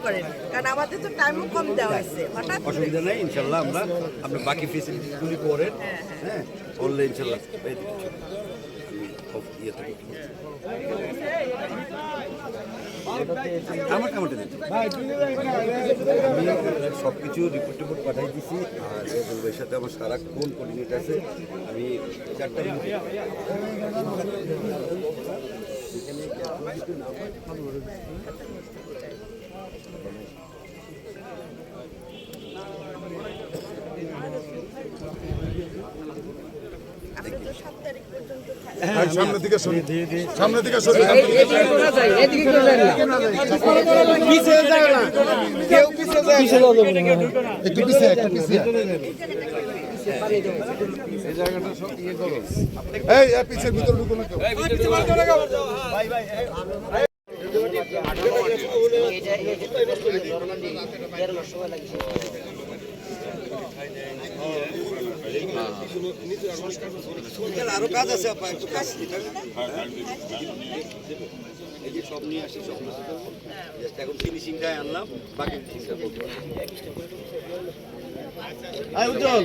করেন, কারণ আমাদের তো টাইমও কম দেওয়া হয়েছে। হঠাৎ অসুবিধা নেই, ইনশাল্লাহ আমরা বাকি ফেসিলিটিগুলি করেন। হ্যাঁ, বললে ইনশাল্লাহ আমার কামটা দিচ্ছি, আমি সব কিছু রিপোর্ট পাঠাই দিছি। আর এর সাথে আমার সারাক্ষণ কোঅর্ডিনেট আছে। আমি 4টার মধ্যে সামনের দিকে সরি, সামনের দিকে সরি, একটু পিছিয়ে, একটু পিছিয়ে। এই পিছের ভিতরে ঢুকো না কেউ। আরো কাজ আছে, একটু কাজ এই যে সব নিয়ে আসি, সব এখন ফিনিশিংটাই আনলাম, বাকি ফিনিশিংটা করবো। উজ্জ্বল